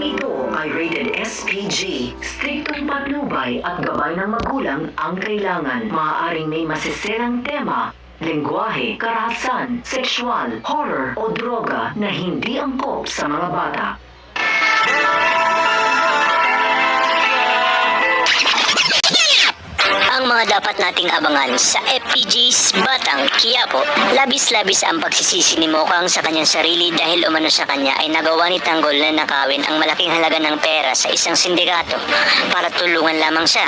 Programang ito ay rated SPG. Striktong patnubay at gabay ng magulang ang kailangan. Maaaring may masisirang tema, lengguwahe, karahasan, sexual, horror o droga na hindi angkop sa mga bata. Ang mga dapat nating abangan sa FPG's Batang Quiapo. Labis-labis ang pagsisisi ni Mokang sa kanyang sarili dahil umano sa kanya ay nagawa ni Tanggol na nakawin ang malaking halaga ng pera sa isang sindikato para tulungan lamang siya.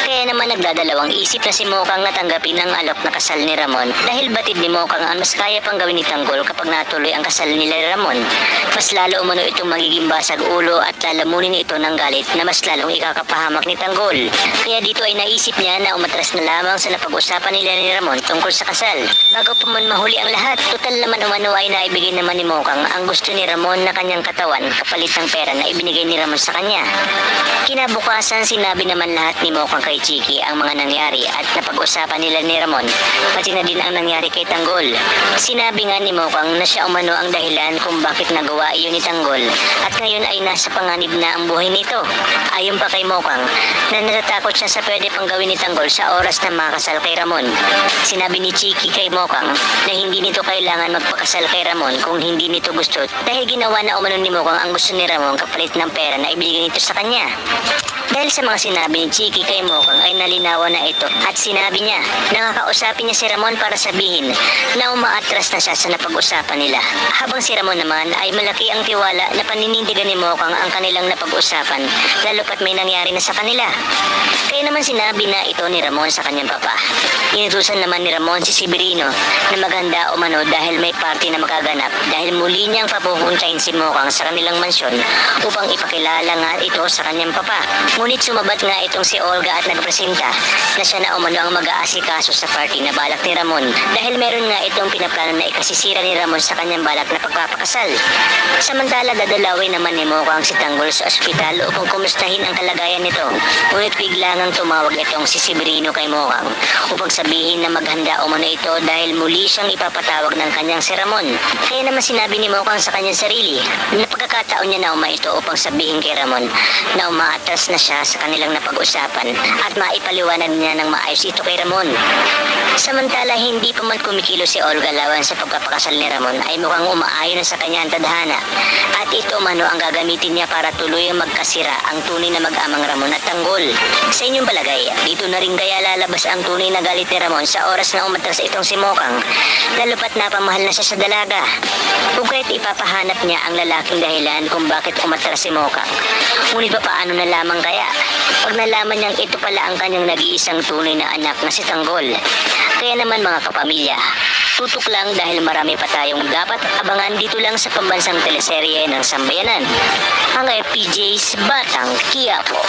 Kaya naman nagdadalawang isip na si Mokang na tanggapin ang alok na kasal ni Ramon dahil batid ni Mokang ang mas kaya pang gawin ni Tanggol kapag natuloy ang kasal nila Ramon. Mas lalo umano itong magiging basag ulo at lalamunin ito ng galit na mas lalong ikakapahamak ni Tanggol. Kaya dito ay naisip niya na umatras na lamang sa napag-usapan nila ni Ramon tungkol sa kasal. Bago pa man mahuli ang lahat, total naman umano ay naibigay naman ni Mokang ang gusto ni Ramon na kanyang katawan kapalit ng pera na ibinigay ni Ramon sa kanya. Kinabukasan sinabi naman lahat ni Mokang kay Chiki ang mga nangyari at napag-usapan nila ni Ramon, pati na din ang nangyari kay Tanggol. Sinabi nga ni Mokang na siya umano ang dahilan kung bakit nagawa iyon ni Tanggol at ngayon ay nasa panganib na ang buhay nito. Ayon pa kay Mokang na natatakot siya sa pwede pang gawin ni Tanggol sa oras na makasal kay Ramon. Sinabi ni Chiki kay Mokang na hindi nito kailangan magpakasal kay Ramon kung hindi nito gusto dahil ginawa na umano ni Mokang ang gusto ni Ramon kapalit ng pera na ibigay nito sa kanya. Dahil sa mga sinabi ni Chiki kay Mokang ay nalinawan na ito at sinabi niya na kakausapin niya si Ramon para sabihin na umaatras na siya sa napag-usapan nila. Habang si Ramon naman ay malaki ang tiwala na paninindigan ni Mokang ang kanilang napag-usapan lalo pat may nangyari na sa kanila. Kaya naman sinabi na ito ni Ramon sa kanyang papa. Inutusan naman ni Ramon si Severino na maghanda umano dahil may party na magaganap dahil muli niyang papupuntahin si Mokang sa kanilang mansyon upang ipakilala nga ito sa kanyang papa. Ngunit sumabat nga itong si Olga at nagpresenta na siya na umano ang mag-aasikaso sa party na balak ni Ramon dahil meron nga itong pinaplano na ikasisira ni Ramon sa kanyang balak na pagpapakasal. Samantala dadalawin naman ni Mokang si Tanggol sa ospital upang kumustahin ang kalagayan nito. Ngunit bigla ngang tumawag itong si Severino kay Mokang upang sabihin na maghanda umano ito dahil muli siyang ipapatawag ng kanyang si Ramon. Kaya naman sinabi ni Mokang sa kanyang sarili na pagkakataon niya na ito upang sabihin kay Ramon na umaatras na siya sa kanilang napag-usapan at maipaliwanag niya ng maayos ito kay Ramon. Samantala hindi pa man kumikilo si Olga lawan sa pagpapakasal ni Ramon ay mukhang umaayon na sa kanya ang tadhana at ito umano ang gagamitin niya para tuloy magkasira ang tunay na mag-amang Ramon at Tanggol. Sa inyong palagay, dito na rin kaya lalabas ang tunay na galit ni Ramon sa oras na umatras itong si Mokang lalo pat napamahal na siya sa dalaga. Kung kahit ipapahanap niya ang lalaking dahilan kung bakit umatras si Mokang. Ngunit paano na lamang kaya pag nalaman niyang ito pala ang kanyang nag-iisang tunay na anak na si Tanggol. Kaya naman mga kapamilya, tutok lang dahil marami pa tayong dapat abangan dito lang sa pambansang teleserye ng Sambayanan, ang FPJ's Batang Quiapo.